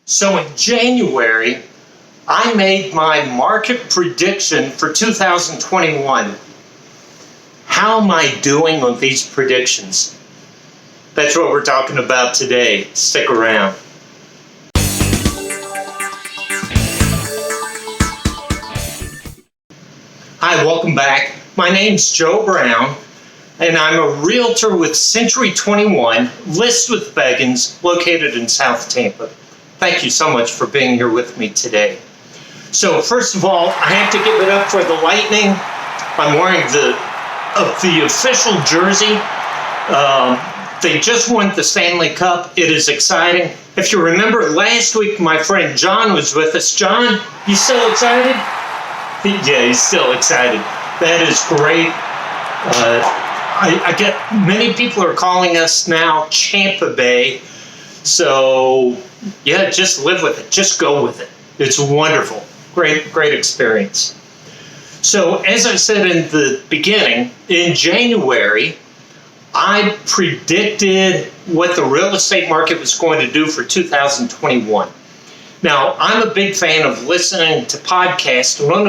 So in January, I made my market prediction for 2021. How am I doing on these predictions? That's what we're talking about today. Stick around. Hi, welcome back. My name's Joe Brown, and I'm a realtor with Century 21, List with Beggins, located in South Tampa. Thank you so much for being here with me today. So first of all, I have to give it up for the Lightning. I'm wearing the official jersey. They just won the Stanley Cup. It is exciting. If you remember last week, my friend John was with us. John, you still excited? Yeah, he's still excited. That is great. I get many people are calling us now Tampa Bay. So yeah, just live with it. Just go with it. It's wonderful. Great experience. So as I said in the beginning, in January, I predicted what the real estate market was going to do for 2021. Now, I'm a big fan of listening to podcasts. One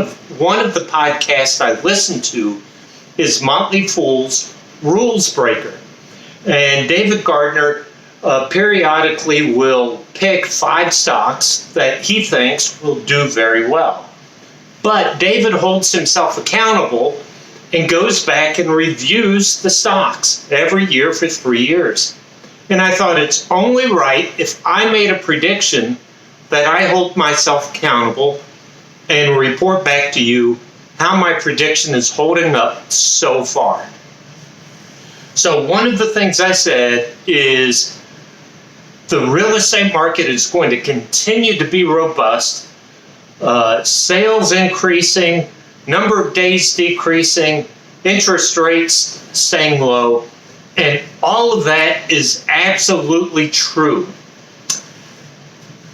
of the podcasts I listen to is Motley Fool's Rules Breaker. And David Gardner periodically will pick 5 stocks that he thinks will do very well. But David holds himself accountable and goes back and reviews the stocks every year for 3 years. And I thought it's only right if I made a prediction that I hold myself accountable and report back to you how my prediction is holding up so far. So one of the things I said is the real estate market is going to continue to be robust, sales increasing, number of days decreasing, interest rates staying low, and all of that is absolutely true.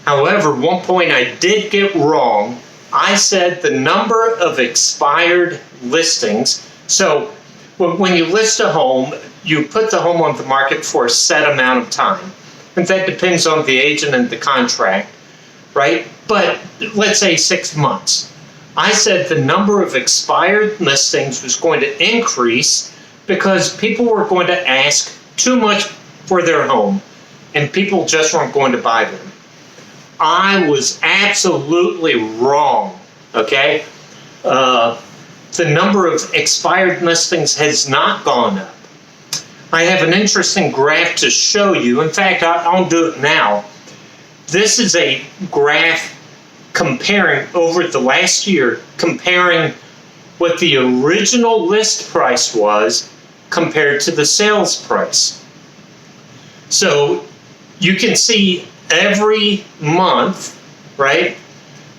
However, one point I did get wrong. I said the number of expired listings. So when you list a home, you put the home on the market for a set amount of time. And that depends on the agent and the contract, right? But let's say 6 months. I said the number of expired listings was going to increase because people were going to ask too much for their home and people just weren't going to buy them. I was absolutely wrong, okay? The number of expired listings has not gone up. I have an interesting graph to show you. In fact, I'll do it now. This is a graph comparing over the last year, comparing what the original list price was compared to the sales price. So you can see every month, right,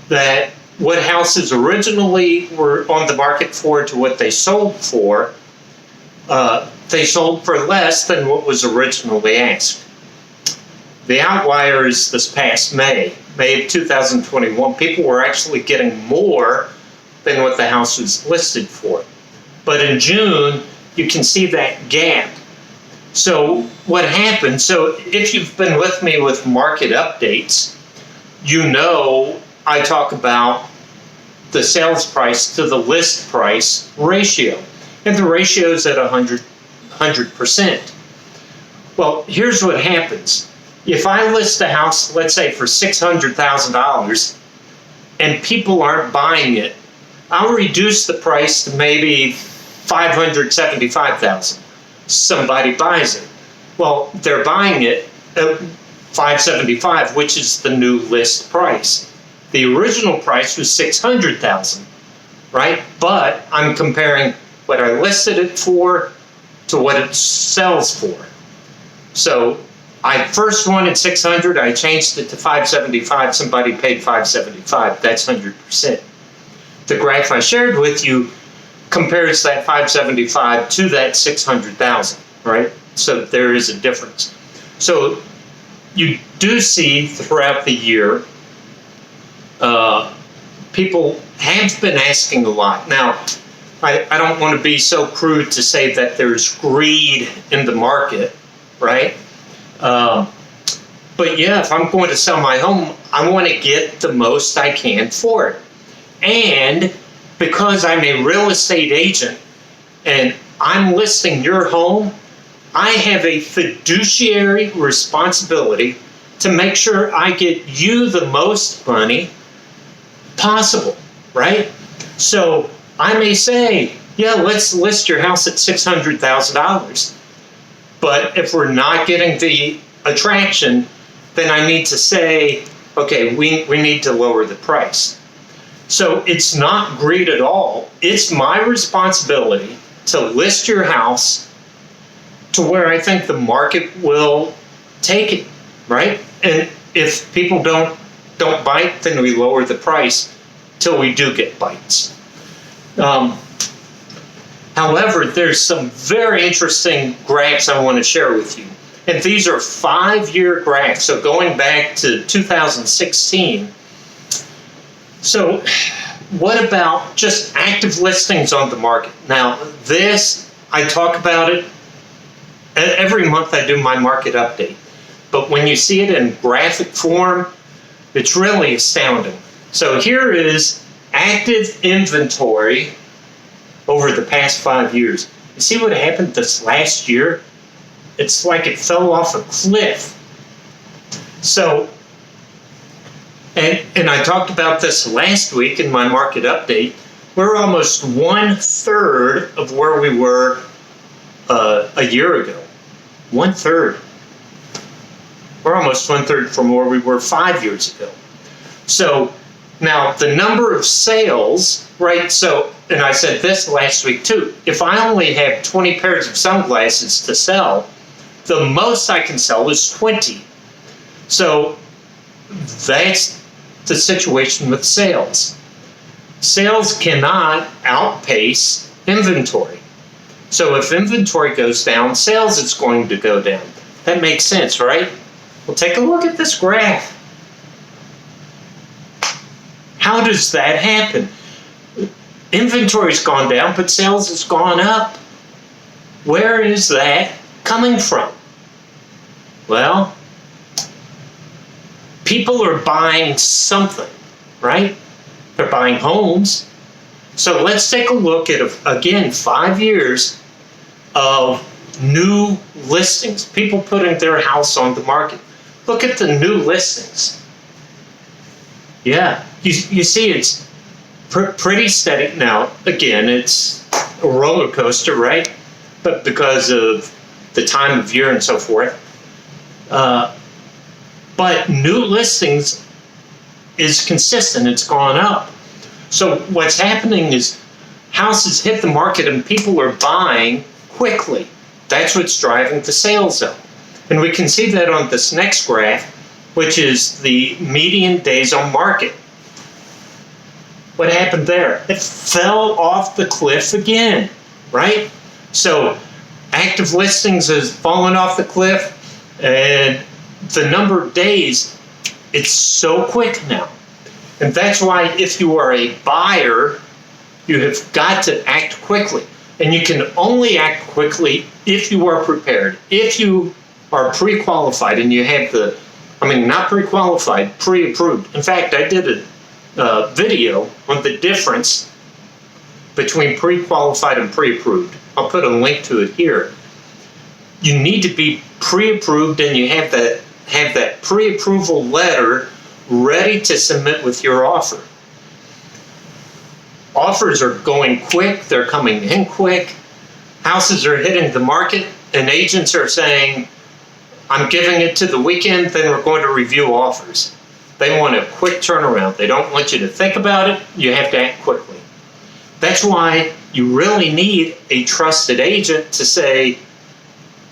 that what houses originally were on the market for to what they sold for, they sold for less than what was originally asked. The outlier is this past May of 2021. People were actually getting more than what the house was listed for. But in June, you can see that gap. So what happened, so if you've been with me with market updates, you know I talk about the sales price to the list price ratio. And the ratio is at 100%. Well, here's what happens. If I list a house, let's say for $600,000, and people aren't buying it, I'll reduce the price to maybe $575,000. Somebody buys it. Well, they're buying it at $575,000, which is the new list price. The original price was $600,000, right? But I'm comparing what I listed it for to what it sells for. So I first wanted $600,000, I changed it to $575,000, somebody paid $575,000, that's 100%. The graph I shared with you compares that $575,000 to that $600,000, right? So there is a difference. So you do see throughout the year, people have been asking a lot. Now, I don't want to be so crude to say that there's greed in the market, right? But yeah, if I'm going to sell my home, I want to get the most I can for it. And because I'm a real estate agent and I'm listing your home, I have a fiduciary responsibility to make sure I get you the most money possible, right? So I may say, yeah, let's list your house at $600,000. But if we're not getting the attraction, then I need to say, okay, we need to lower the price. So it's not greed at all. It's my responsibility to list your house to where I think the market will take it, right? And if people don't bite, then we lower the price till we do get bites. However, there's some very interesting graphs I want to share with you. And these are 5-year graphs, so going back to 2016. So what about just active listings on the market? Now, this, I talk about it every month. I do my market update. But when you see it in graphic form, it's really astounding. So here is active inventory over the past 5 years. You see what happened this last year? It's like it fell off a cliff. So, and I talked about this last week in my market update. We're almost 1/3 of where we were a year ago. 1/3. We're almost 1/3 from where we were 5 years ago. So now the number of sales, right? So, and I said this last week too, if I only have 20 pairs of sunglasses to sell, the most I can sell is 20. So that's the situation with sales. Sales cannot outpace inventory. So if inventory goes down, sales is going to go down. That makes sense, right? Well, take a look at this graph. How does that happen? Inventory's gone down, but sales has gone up. Where is that coming from? Well, people are buying something, right? They're buying homes. So let's take a look at, again, 5 years of new listings, people putting their house on the market. Look at the new listings. Yeah, you see it's pretty steady. Now, again, it's a roller coaster, right? But because of the time of year and so forth. But new listings is consistent. It's gone up. So what's happening is houses hit the market and people are buying quickly. That's what's driving the sales up. And we can see that on this next graph, which is the median days on market. What happened there? It fell off the cliff again, right? So active listings has fallen off the cliff, and the number of days, it's so quick now. And that's why if you are a buyer, you have got to act quickly. And you can only act quickly if you are prepared, if you are pre-qualified and you have not pre-qualified, pre-approved. In fact, I did a video on the difference between pre-qualified and pre-approved. I'll put a link to it here. You need to be pre-approved and you have that pre-approval letter ready to submit with your offer. Offers are going quick, they're coming in quick, houses are hitting the market, and agents are saying, I'm giving it to the weekend, then we're going to review offers. They want a quick turnaround. They don't want you to think about it. You have to act quickly. That's why you really need a trusted agent to say,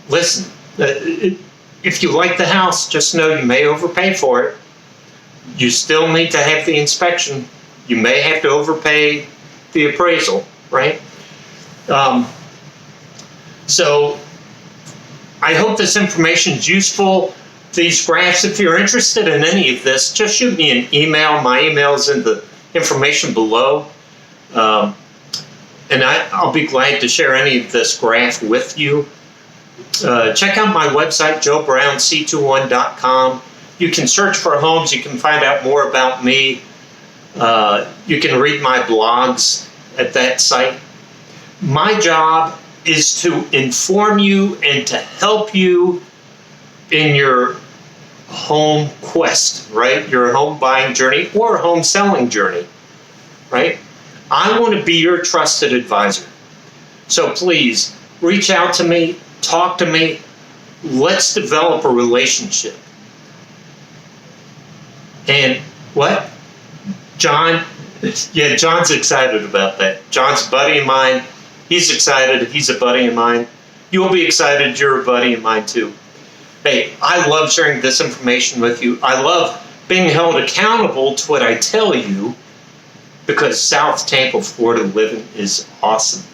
listen, if you like the house, just know you may overpay for it. You still need to have the inspection. You may have to overpay the appraisal, right? So I hope this information is useful. These graphs, if you're interested in any of this, just shoot me an email. My email is in the information below. And I'll be glad to share any of this graph with you. Check out my website, joebrownc21.com. You can search for homes. You can find out more about me. You can read my blogs at that site. My job is to inform you and to help you in your home quest, right? Your home buying journey or home selling journey, right? I want to be your trusted advisor. So please reach out to me, talk to me. Let's develop a relationship. And what? John? Yeah, John's excited about that. John's a buddy of mine. He's excited. He's a buddy of mine. You'll be excited. You're a buddy of mine too. Hey, I love sharing this information with you. I love being held accountable to what I tell you because South Tampa, Florida living is awesome.